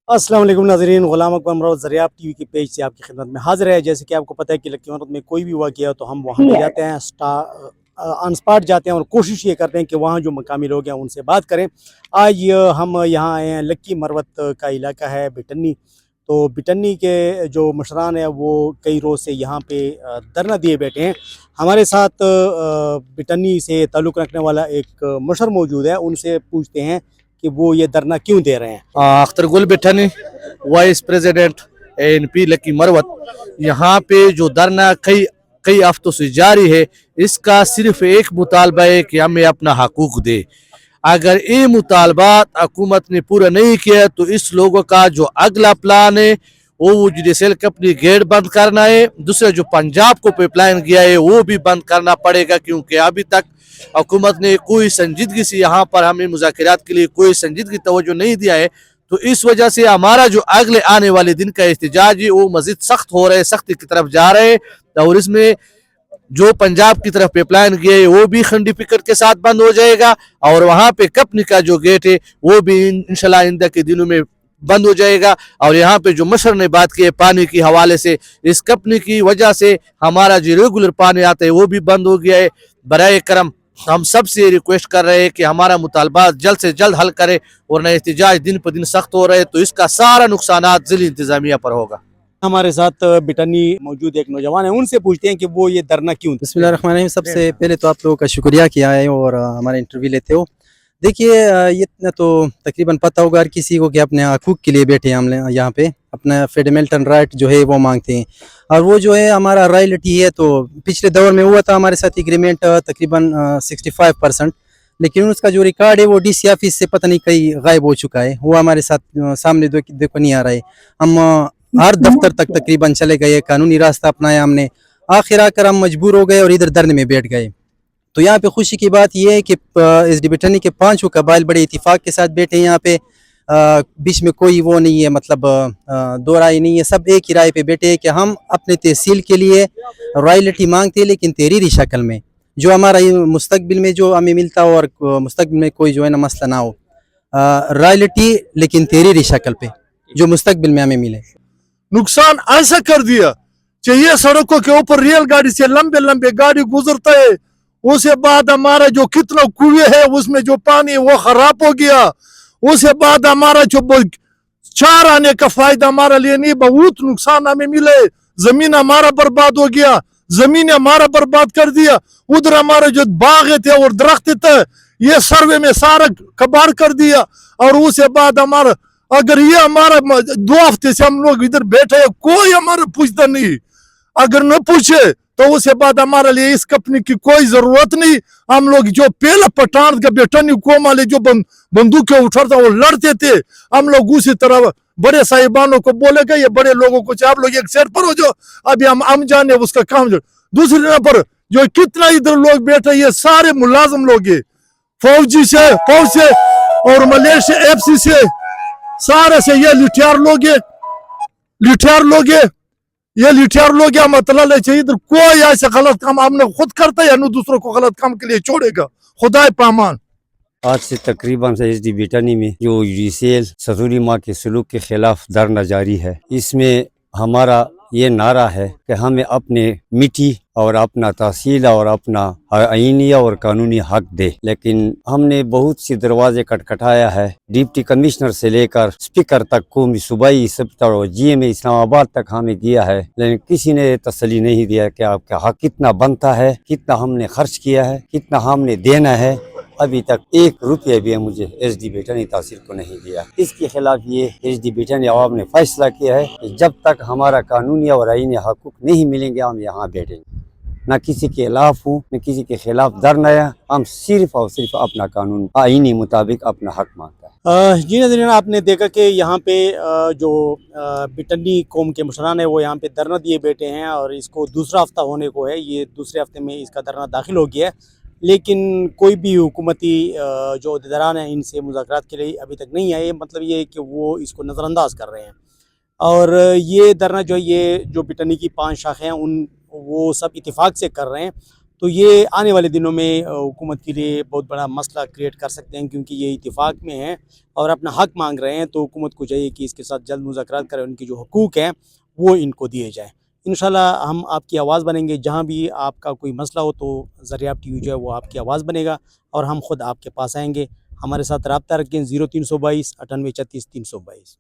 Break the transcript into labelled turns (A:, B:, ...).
A: अस्सलाम वालेकुम नाज़रीन, ग़ुलाम अकबर अमरोज़ ज़रियाब टीवी की पेज से आपकी खिदमत में हाज़िर है। जैसे कि आपको पता है कि लकी मरद में कोई भी वाक़या हो तो हम वहाँ पे जाते हैं, ऑन स्पॉट जाते हैं और कोशिश ये करते हैं कि वहाँ जो मकामी लोग हैं उनसे बात करें। आज हम यहाँ आए हैं, लक्की मरवत का इलाका है बिटन्नी। तो बिटन्नी के जो मशरान है वो कई रोज़ से यहाँ पे धरना दिए बैठे हैं। हमारे साथ बिटन्नी से ताल्लुक़ रखने वाला एक मशर मौजूद है, उनसे पूछते हैं कि वो ये धरना क्यों दे रहे हैं।
B: Akhtar Gul Bettani, vice president ANP Lakki Marwat. यहाँ पे जो धरना कई कई हफ्तों से जारी है, इसका सिर्फ एक मुतालबा है कि हमें अपना हकूक दे। अगर ये मुतालबात हुकूमत ने पूरा नहीं किया तो इस लोगों का जो अगला प्लान है वो जुडिशल कंपनी गेट बंद करना है। दूसरा जो पंजाब को पाइपलाइन गया है वो भी बंद करना पड़ेगा, क्योंकि अभी तक हुकूमत ने कोई संजीदगी से यहाँ पर हमें मुज़ाकरात के लिए कोई संजीदगी तवज्जो नहीं दिया है। तो इस वजह से हमारा जो अगले आने वाले दिन का एहतजाज है वो मजीद सख्त हो रहा है, सख्ती की तरफ जा रहे हैं। और इसमें जो पंजाब की तरफ पाइपलाइन गया है वो भी खंडी पिकट के साथ बंद हो जाएगा, और वहाँ पे कंपनी का जो गेट है वो भी इंशाल्लाह आइंदा के दिनों में बंद हो जाएगा। और यहाँ पे जो मशर ने बात की है पानी के हवाले से, इस कंपनी की वजह से हमारा जो रेगुलर पानी आता है वो भी बंद हो गया है। बराए करम हम सब से रिक्वेस्ट कर रहे हैं कि हमारा मुतालबा जल्द से जल्द हल करे, और न एहतजाज दिन पर दिन सख्त हो रहे तो इसका सारा नुकसान जिला इंतजामिया पर होगा।
A: हमारे साथ बिटन्नी मौजूद एक नौजवान है, उनसे पूछते हैं कि वो ये धरना क्यों।
C: बिस्मिल्लाहिर्रहमानिर्रहीम। सबसे पहले तो आप लोगों का शुक्रिया कि आए हो और हमारा इंटरव्यू लेते हो। देखिए, ये इतना तो तकरीबन पता होगा हर किसी को कि अपने हकूक़ के लिए बैठे हैं हम यहाँ पे, अपना फंडामेंटल राइट जो है वो मांगते हैं। और वो जो है हमारा रॉयल्टी है, तो पिछले दौर में हुआ था हमारे साथ एग्रीमेंट तकरीबन 65%, लेकिन उसका जो रिकॉर्ड है वो DC ऑफिस से पता नहीं कहीं गायब हो चुका है। वो हमारे साथ सामने देखो नहीं आ रहा है। हम हर दफ्तर तक तकरीबन चले गए, कानूनी रास्ता अपनाया हमने, आखिर आकर हम मजबूर हो गए और इधर धरने में बैठ गए। तो यहाँ पे खुशी की बात यह है कि SD बिटन्नी के 5 कबाइल बड़े इत्तेफाक के साथ बैठे हैं यहाँ पे। बीच में कोई वो नहीं है, मतलब दो राय नहीं है, सब एक ही राय पे बैठे हैं कि हम अपने तहसील के लिए रॉयल्टी मांगते हैं, लेकिन तहरीरी शक्ल में, जो हमारा मुस्तकबिल में जो हमें मिलता हो और मुस्तकबिल में कोई जो है ना मसला ना हो। रॉयल्टी लेकिन तहरीरी शक्ल पे जो मुस्तकबिल में हमें मिले।
B: नुकसान ऐसा कर दिया, चाहिए सड़कों के ऊपर रेलगाड़ी से लंबे लंबे गाड़ी गुजरता है, उसके बाद हमारा जो कितना कुएं है उसमें जो पानी है वो खराब हो गया। उसके बाद हमारा जो चार आने का फायदा हमारा लिए नहीं, बहुत नुकसान हमें मिले। जमीन हमारा बर्बाद हो गया, जमीन हमारा बर्बाद कर दिया। उधर हमारे जो बाग थे और दरख्त थे ये सर्वे में सारा कबाड़ कर दिया। और उसके बाद हमारा, अगर ये हमारा 2 हफ्ते से हम लोग इधर बैठे हैं, कोई हमारा पूछता नहीं। अगर न पूछे तो उसके बाद हमारे लिए इस कंपनी की कोई जरूरत नहीं। हम लोग जो पहला पठान का बिटन्नी कौम वाले जो बंदूकें उठाता वो लड़ते थे, हम लोग उसी तरह बड़े साहिबानों को बोलेगा, ये बड़े लोगों को आप लोग एक सेट पर हो जाओ, अभी हम जाने उसका काम। दूसरी नंबर जो कितना इधर लोग बैठे ये सारे मुलाजिम लोग है, फौज से और मलेशिया FC से, सारे से ये लिटियार लोग है। ये लिटियार लोग या मतलब चाहिए इधर कोई ऐसा गलत काम हमने खुद करता है या न दूसरों को गलत काम के लिए छोड़ेगा, खुदा पामान।
D: आज से तकरीबन से SD बिटन्नी में जो जुडिशल सदूरी माँ के सलूक के खिलाफ धरना जारी है, इसमें हमारा ये नारा है कि हमें अपने मिट्टी और अपना तहसील और अपना आईनी और कानूनी हक दे। लेकिन हमने बहुत सी दरवाजे खटखटाया है, डिप्टी कमिश्नर से लेकर स्पीकर तक, कौमी सूबाई सप्ताह और GMA इस्लामाबाद तक हमें किया है, लेकिन किसी ने तसल्ली नहीं दिया कि आपका हक कितना बनता है, कितना हमने खर्च किया है, कितना हमने देना है। अभी तक 1 रुपया भी मुझे SD बिटन्नी तहसील को नहीं दिया। इसके खिलाफ ये SD बिटन्नी अवाम ने फैसला किया है कि जब तक हमारा कानूनी और आईनी हकूक नहीं मिलेंगे हम यहाँ बैठेंगे। न किसी के खिलाफ हूँ न किसी के खिलाफ धरना है, हम सिर्फ और सिर्फ अपना कानून आईनी मुताबिक अपना हक मांगता है।
A: जी नाज़रीन, आपने देखा कि यहाँ पे जो बिटन्नी कौम के मुसलमान है वो यहाँ पे धरना दिए बैठे हैं और इसको दूसरा हफ्ता होने को है। ये दूसरे हफ्ते में इसका धरना दाखिल हो गया है, लेकिन कोई भी हुकूमती जो अहदेदारान हैं इनसे मुज़ाकरात के लिए अभी तक नहीं आए। मतलब ये है कि वो इसको नज़रअंदाज कर रहे हैं। और ये धरना जो है, ये जो बिटन्नी की 5 शाखें हैं वो सब इत्तेफाक से कर रहे हैं। تو یہ آنے والے دنوں میں حکومت کے لیے بہت بڑا مسئلہ کریٹ کر سکتے ہیں، کیونکہ یہ اتفاق میں ہیں اور اپنا حق مانگ رہے ہیں، تو حکومت کو چاہیے کہ اس کے ساتھ جلد مذاکرات کریں، ان کی جو حقوق ہیں وہ ان کو دیے جائیں۔ انشاءاللہ ہم آپ کی آواز بنیں گے، جہاں بھی آپ کا کوئی مسئلہ ہو تو ذریعہ ٹی وی جو ہے وہ آپ کی آواز بنے گا اور ہم خود آپ کے پاس آئیں گے۔ ہمارے ساتھ رابطہ رکھیں 0322 98 36 322۔